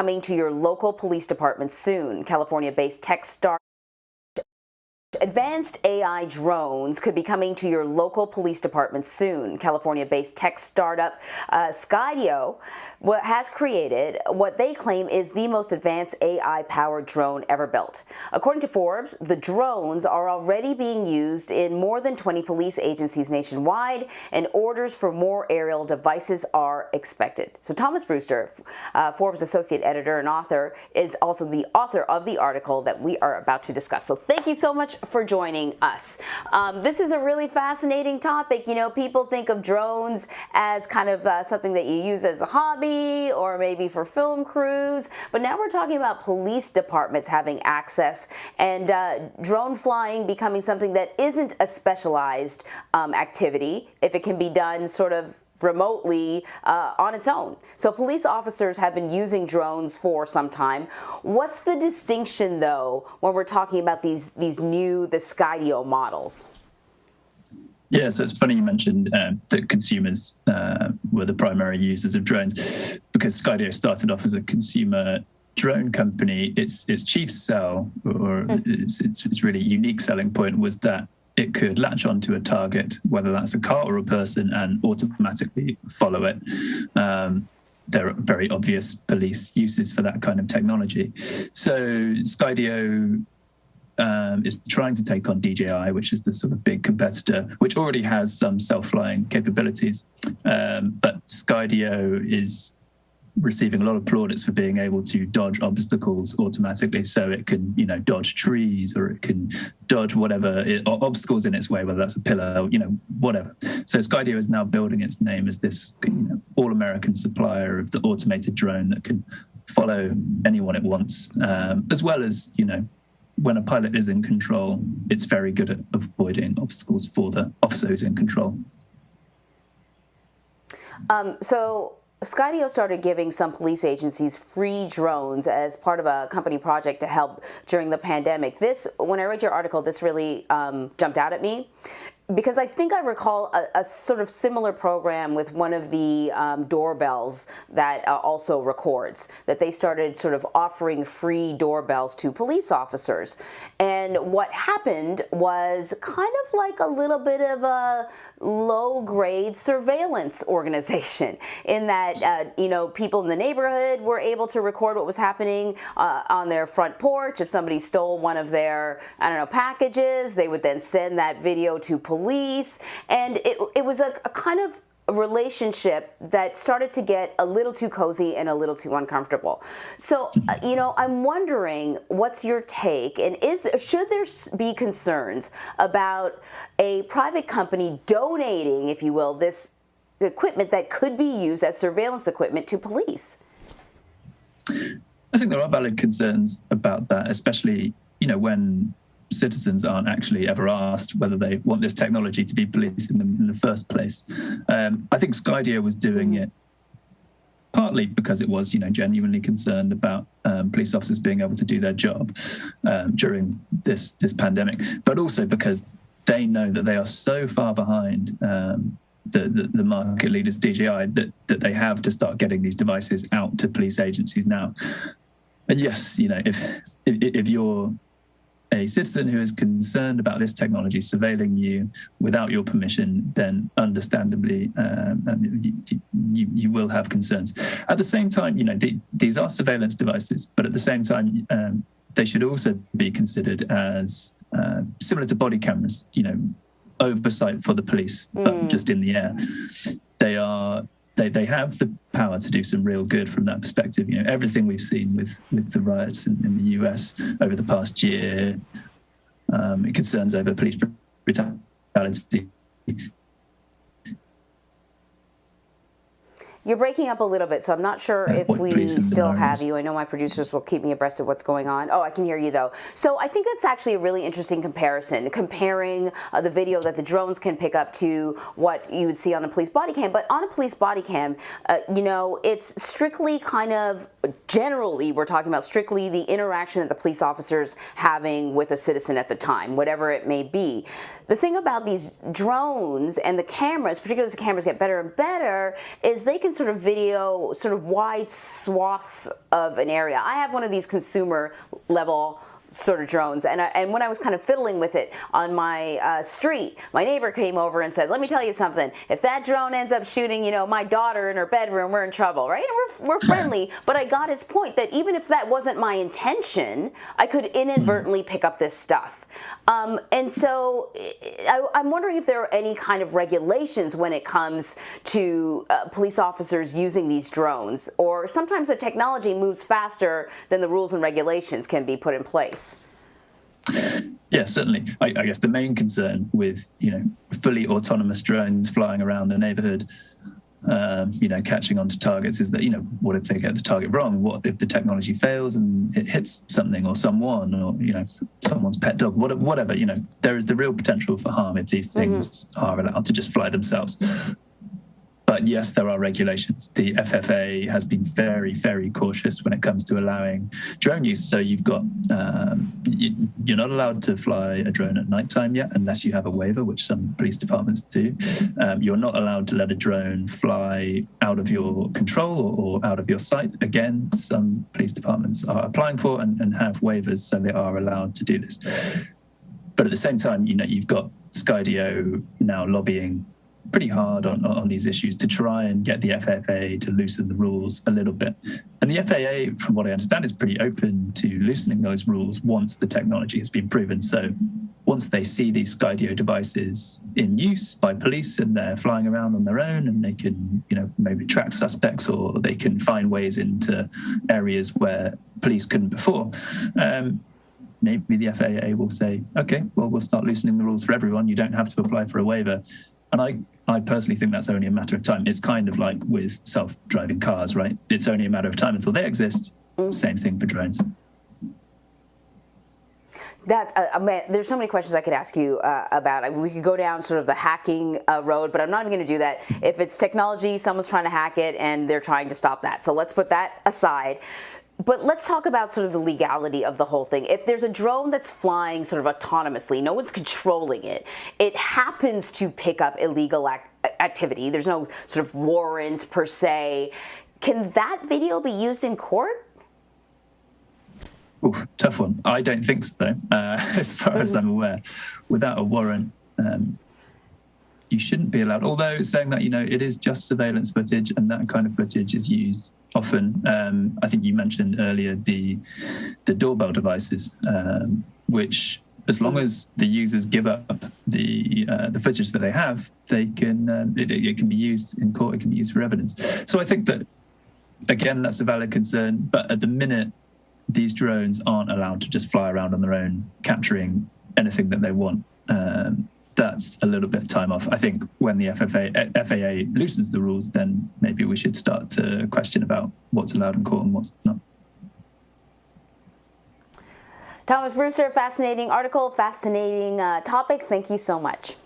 coming to your local police department soon. California-based tech startup advanced AI drones could be coming to your local police department soon. California-based tech startup Skydio has created what they claim is the most advanced AI-powered drone ever built. According to Forbes, the drones are already being used in more than 20 police agencies nationwide, and orders for more aerial devices are expected. So Thomas Brewster, Forbes associate editor and author, is also the author of the article that we are about to discuss. So thank you so much for joining us. This is a really fascinating topic. You know, people think of drones as kind of something that you use as a hobby or maybe for film crews, but now we're talking about police departments having access and drone flying becoming something that isn't a specialized activity if it can be done sort of remotely on its own. So police officers have been using drones for some time. What's the distinction, though, when we're talking about the Skydio models? Yeah, so it's funny you mentioned that consumers were the primary users of drones, because Skydio started off as a consumer drone company. Its chief sell, or its really unique selling point, was that it could latch onto a target, whether that's a car or a person, and automatically follow it. There are very obvious police uses for that kind of technology. So Skydio is trying to take on DJI, which is the sort of big competitor, which already has some self-flying capabilities. But Skydio is receiving a lot of plaudits for being able to dodge obstacles automatically. So it can, dodge trees, or it can dodge whatever obstacles in its way, whether that's a pillar, whatever. So Skydio is now building its name as this all-American supplier of the automated drone that can follow anyone it wants, as well as, when a pilot is in control, it's very good at avoiding obstacles for the officer who's in control. So Skydio started giving some police agencies free drones as part of a company project to help during the pandemic. When I read your article, this really jumped out at me, because I think I recall a sort of similar program with one of the doorbells that also records, that they started sort of offering free doorbells to police officers. And what happened was kind of like a little bit of a low-grade surveillance organization, in that, people in the neighborhood were able to record what was happening on their front porch. If somebody stole one of their, packages, they would then send that video to police. And it was a kind of relationship that started to get a little too cozy and a little too uncomfortable. So, I'm wondering, what's your take? And should there be concerns about a private company donating, if you will, this equipment that could be used as surveillance equipment to police? I think there are valid concerns about that, especially, when citizens aren't actually ever asked whether they want this technology to be policing them in the first place. I think Skydio was doing it partly because it was, genuinely concerned about police officers being able to do their job during this pandemic, but also because they know that they are so far behind the market leaders, DJI, that they have to start getting these devices out to police agencies now. And yes, if you're a citizen who is concerned about this technology surveilling you without your permission, then understandably you will have concerns. At the same time, these are surveillance devices, but at the same time, they should also be considered as similar to body cameras, oversight for the police, but just in the air. They have the power to do some real good from that perspective. Everything we've seen with the riots in the US over the past year, concerns over police brutality. You're breaking up a little bit, so I'm not sure if we still have you. I know my producers will keep me abreast of what's going on. Oh, I can hear you, though. So I think that's actually a really interesting comparison, comparing the video that the drones can pick up to what you would see on a police body cam. But on a police body cam, it's strictly kind of, generally, we're talking about strictly the interaction that the police officer's having with a citizen at the time, whatever it may be. The thing about these drones and the cameras, particularly as the cameras get better and better, is they can can sort of video sort of wide swaths of an area. I have one of these consumer level sort of drones, and when I was kind of fiddling with it on my street, my neighbor came over and said, "Let me tell you something. If that drone ends up shooting, you know, my daughter in her bedroom, we're in trouble," right? And we're friendly, but I got his point that even if that wasn't my intention, I could inadvertently pick up this stuff. And so I'm wondering if there are any kind of regulations when it comes to police officers using these drones, or sometimes the technology moves faster than the rules and regulations can be put in place. Yeah, certainly. I guess the main concern with, you know, fully autonomous drones flying around the neighborhood, you know, catching onto targets is that, you know, what if they get the target wrong? What if the technology fails and it hits something or someone, or, you know, someone's pet dog, whatever, you know, there is the real potential for harm if these things are allowed to just fly themselves. But yes, there are regulations. The FFA has been very, very cautious when it comes to allowing drone use. So you've got, you're not allowed to fly a drone at nighttime yet, unless you have a waiver, which some police departments do. You're not allowed to let a drone fly out of your control or out of your sight. Again, some police departments are applying for and have waivers, so they are allowed to do this. But at the same time, you know, you've got Skydio now lobbying pretty hard on these issues to try and get the FFA to loosen the rules a little bit. And the FAA, from what I understand, is pretty open to loosening those rules once the technology has been proven. So once they see these Skydio devices in use by police and they're flying around on their own and they can, you know, maybe track suspects, or they can find ways into areas where police couldn't before, maybe the FAA will say, okay, well, we'll start loosening the rules for everyone. You don't have to apply for a waiver. And I personally think that's only a matter of time. It's kind of like with self-driving cars, right? It's only a matter of time until they exist. Same thing for drones. Man, there's so many questions I could ask you about. We could go down sort of the hacking road, but I'm not even going to do that. If it's technology, someone's trying to hack it and they're trying to stop that. So let's put that aside. But let's talk about sort of the legality of the whole thing. If there's a drone that's flying sort of autonomously, no one's controlling it, it happens to pick up illegal activity. There's no sort of warrant per se. Can that video be used in court? Ooh, tough one. I don't think so, as far as I'm aware. Without a warrant, you shouldn't be allowed. Although saying that, you know, it is just surveillance footage, and that kind of footage is used often. I think you mentioned earlier the doorbell devices, which, as long as the users give up the footage that they have, they can it can be used in court. It can be used for evidence. So I think that, again, that's a valid concern. But at the minute, these drones aren't allowed to just fly around on their own, capturing anything that they want. That's a little bit time off. I think when the FAA loosens the rules, then maybe we should start to question about what's allowed in court and what's not. Thomas Brewster, fascinating article, fascinating topic. Thank you so much.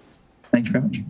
Thank you very much.